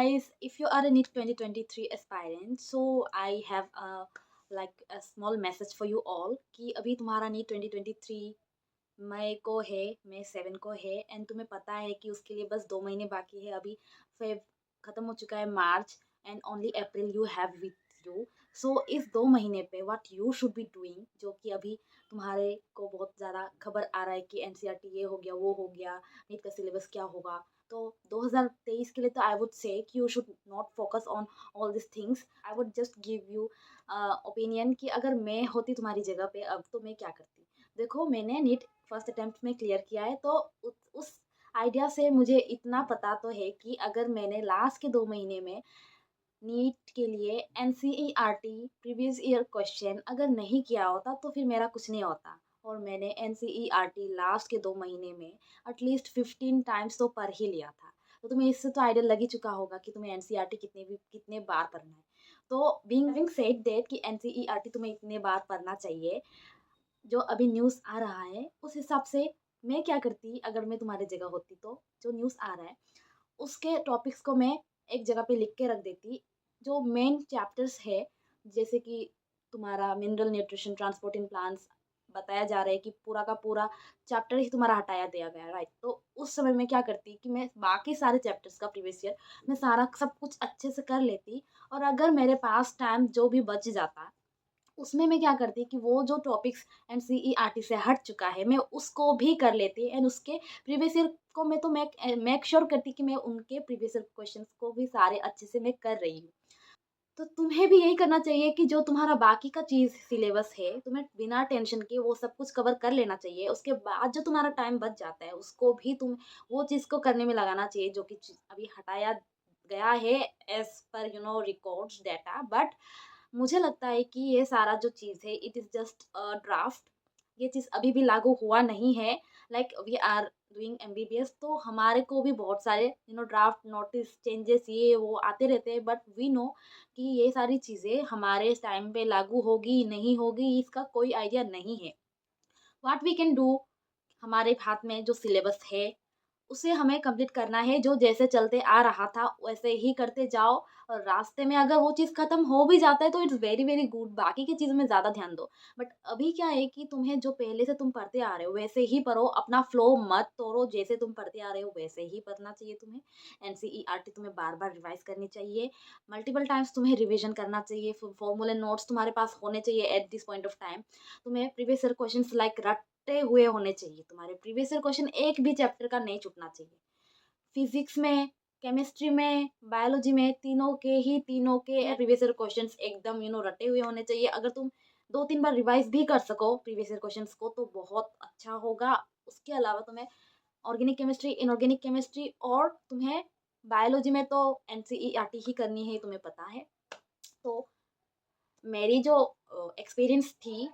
guys, if you are a NEET 2023 aspirant, so I have a small message for you all कि अभी तुम्हारा NEET 2023 मई को है, मई 7 को है एंड तुम्हें पता है कि उसके लिए बस 2 महीने बाकी है। अभी फेब खत्म हो चुका है, March and only April you have with you. So इस 2 महीने पे what you should be doing, जो कि अभी तुम्हारे को बहुत ज़्यादा खबर आ रहा है कि एनसीईआरटी ये हो गया, वो हो गया, नीट का सिलेबस क्या होगा। तो 2023 के लिए तो आई वुड से कि you should not focus on all this things. I would just give you opinion कि अगर मैं होती तुम्हारी जगह पे अब तो मैं क्या करती। देखो, मैंने नीट फर्स्ट अटेम्प्ट में क्लियर किया है, तो उस आइडिया से मुझे इतना पता तो है कि अगर मैंने लास्ट के 2 महीने में नीट के लिए एनसीईआरटी प्रीवियस ईयर क्वेश्चन अगर नहीं किया होता तो फिर मेरा कुछ नहीं होता। और मैंने एनसीईआरटी लास्ट के 2 महीने में एटलीस्ट 15 टाइम्स तो पढ़ ही लिया था। तो तुम्हें इससे तो आइडिया लग ही चुका होगा कि तुम्हें एनसीईआरटी कितने बार पढ़ना है। तो बीइंग सेड दैट कि एनसीईआरटी तुम्हें इतने बार पढ़ना चाहिए, जो अभी न्यूज़ आ रहा है उस हिसाब से मैं क्या करती अगर मैं तुम्हारी जगह होती। तो जो न्यूज़ आ रहा है उसके टॉपिक्स को मैं एक जगह पे लिख के रख देती। जो मेन चैप्टर्स है, जैसे कि तुम्हारा मिनरल न्यूट्रिशन ट्रांसपोर्टिंग प्लांट्स बताया जा रहा है कि पूरा का पूरा चैप्टर ही तुम्हारा हटाया दिया गया है, राइट। तो उस समय में क्या करती कि मैं बाकी सारे चैप्टर्स का प्रीवियस ईयर मैं सारा सब कुछ अच्छे से कर लेती। और अगर मेरे पास टाइम जो भी बच जाता उसमें मैं क्या करती कि वो जो टॉपिक्स एनसीईआरटी से हट चुका है मैं उसको भी कर लेती एंड उसके प्रीवियस ईयर को मैं तो मेक श्योर करती कि मैं उनके प्रीवियस ईयर क्वेश्चंस को भी सारे अच्छे से मैं कर रही हूँ। तो तुम्हें भी यही करना चाहिए कि जो तुम्हारा बाकी का चीज़ सिलेबस है तुम्हें बिना टेंशन के वो सब कुछ कवर कर लेना चाहिए। उसके बाद जो तुम्हारा टाइम बच जाता है उसको भी तुम वो चीज़ को करने में लगाना चाहिए जो कि अभी हटाया गया है as per records data. But मुझे लगता है कि ये सारा जो चीज़ है it is just a draft. ये चीज़ अभी भी लागू हुआ नहीं है। Like we are doing MBBS, तो हमारे को भी बहुत सारे ड्राफ्ट नोटिस चेंजेस ये वो आते रहते हैं। बट वी नो कि ये सारी चीज़ें हमारे टाइम पे लागू होगी नहीं होगी इसका कोई आइडिया नहीं है। व्हाट वी कैन डू, हमारे हाथ में जो सिलेबस है उसे हमें कंप्लीट करना है। जो जैसे चलते आ रहा था वैसे ही करते जाओ। और रास्ते में अगर वो चीज़ खत्म हो भी जाता है तो इट्स वेरी वेरी गुड, बाकी की चीज़ों में ज़्यादा ध्यान दो। बट अभी क्या है कि तुम्हें जो पहले से तुम पढ़ते आ रहे हो वैसे ही पढ़ो, अपना फ्लो मत तोड़ो। जैसे तुम पढ़ते आ रहे हो वैसे ही पढ़ना चाहिए तुम्हें। एनसीईआरटी तुम्हें बार बार रिवाइज करनी चाहिए, मल्टीपल टाइम्स तुम्हें रिविजन करना चाहिए। फॉर्मूले नोट्स तुम्हारे पास होने चाहिए at this point of time. तुम्हें प्रीवियस ईयर क्वेश्चन लाइक रटे हुए होने चाहिए। तुम्हारे प्रीवियस ईयर क्वेश्चन एक भी चैप्टर का नहीं छूटना चाहिए। फिजिक्स में, केमिस्ट्री में, बायोलॉजी में तीनों के प्रीवियस ईयर क्वेश्चंस एकदम रटे हुए होने चाहिए। अगर तुम 2-3 बार रिवाइज भी कर सको प्रीवियस ईयर क्वेश्चंस को तो बहुत अच्छा होगा। उसके अलावा तुम्हें ऑर्गेनिक केमिस्ट्री, इनऑर्गेनिक केमिस्ट्री और तुम्हें बायोलॉजी में तो एनसीईआरटी ही करनी है, तुम्हें पता है। तो मेरी जो एक्सपीरियंस थी,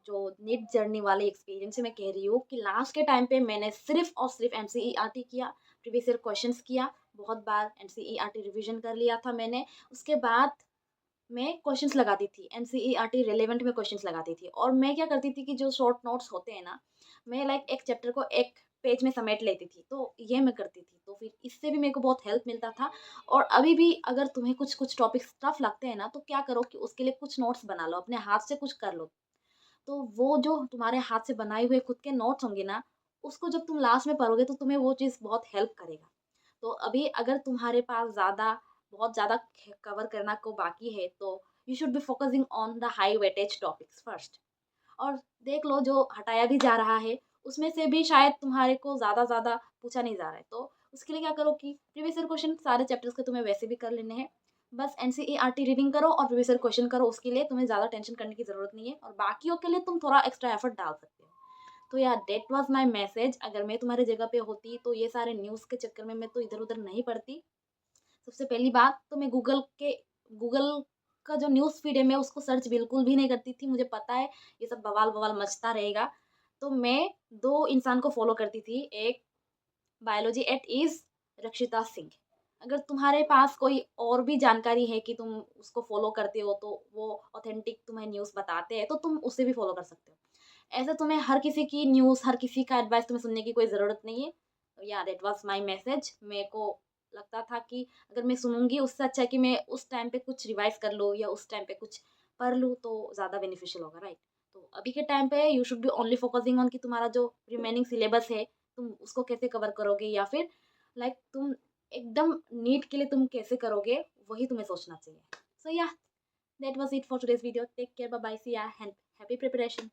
जो नीट जर्नी वाली एक्सपीरियंस से मैं कह रही हूँ कि लास्ट के टाइम पे मैंने सिर्फ और सिर्फ एनसीईआरटी किया, प्रीवियस ईयर क्वेश्चंस किया, बहुत बार एनसीईआरटी रिवीजन कर लिया था मैंने। उसके बाद मैं क्वेश्चंस लगाती थी, एनसीईआरटी रिलेवेंट में क्वेश्चंस लगाती थी। और मैं क्या करती थी कि जो शॉर्ट नोट्स होते हैं ना, मैं लाइक एक चैप्टर को एक पेज में समेट लेती थी। तो ये मैं करती थी, तो फिर इससे भी मेरे को बहुत हेल्प मिलता था। और अभी भी अगर तुम्हें कुछ कुछ टॉपिक्स टफ लगते हैं ना तो क्या करो कि उसके लिए कुछ नोट्स बना लो, अपने हाथ से कुछ कर लो। तो वो जो तुम्हारे हाथ से बनाए हुए खुद के नोट्स होंगे ना, उसको जब तुम लास्ट में पढ़ोगे तो तुम्हें वो चीज़ बहुत हेल्प करेगा। तो अभी अगर तुम्हारे पास बहुत ज़्यादा कवर करना को बाकी है तो you should be focusing on the high weightage topics first. और देख लो जो हटाया भी जा रहा है उसमें से भी शायद तुम्हारे को ज़्यादा ज़्यादा पूछा नहीं जा रहा है। तो उसके लिए क्या करो कि प्रीवियस ईयर क्वेश्चन सारे चैप्टर्स के तुम्हें वैसे भी कर लेने हैं। बस एनसीईआरटी रीडिंग करो और प्रीवियस ईयर क्वेश्चन करो, उसके लिए तुम्हें ज़्यादा टेंशन करने की ज़रूरत नहीं है। और बाकियों के लिए तुम थोड़ा एक्स्ट्रा एफर्ट डाल सकते हो। तो यार दैट वाज माय मैसेज। अगर मैं तुम्हारी जगह पे होती तो ये सारे न्यूज़ के चक्कर में मैं तो इधर उधर नहीं पढ़ती। सबसे पहली बात तो मैं गूगल का जो न्यूज़ फीड है मैं उसको सर्च बिल्कुल भी नहीं करती थी। मुझे पता है ये सब बवाल बवाल मचता रहेगा। तो मैं 2 इंसान को फॉलो करती थी। एक बायोलॉजी एट इज रक्षिता सिंह। अगर तुम्हारे पास कोई और भी जानकारी है कि तुम उसको फॉलो करते हो तो वो ऑथेंटिक तुम्हें न्यूज़ बताते हैं तो तुम उसे भी फॉलो कर सकते हो। ऐसे तुम्हें हर किसी की न्यूज़, हर किसी का एडवाइस तुम्हें सुनने की कोई ज़रूरत नहीं है। तो या दैट वाज माय मैसेज। मेरे को लगता था कि अगर मैं सुनूँगी उससे अच्छा है कि मैं उस टाइम पे कुछ रिवाइज़ कर लूँ या उस टाइम पे कुछ पढ़ लूँ तो ज़्यादा बेनिफिशियल होगा, राइट? तो अभी के टाइम पे you should B only focusing on कि तुम्हारा जो रिमेनिंग सिलेबस है, तुम उसको कैसे कवर करोगे या फिर तुम एकदम नीट के लिए तुम कैसे करोगे, वही तुम्हें सोचना चाहिए। So yeah that was it for today's video. Take care, bye bye, see ya and happy preparation.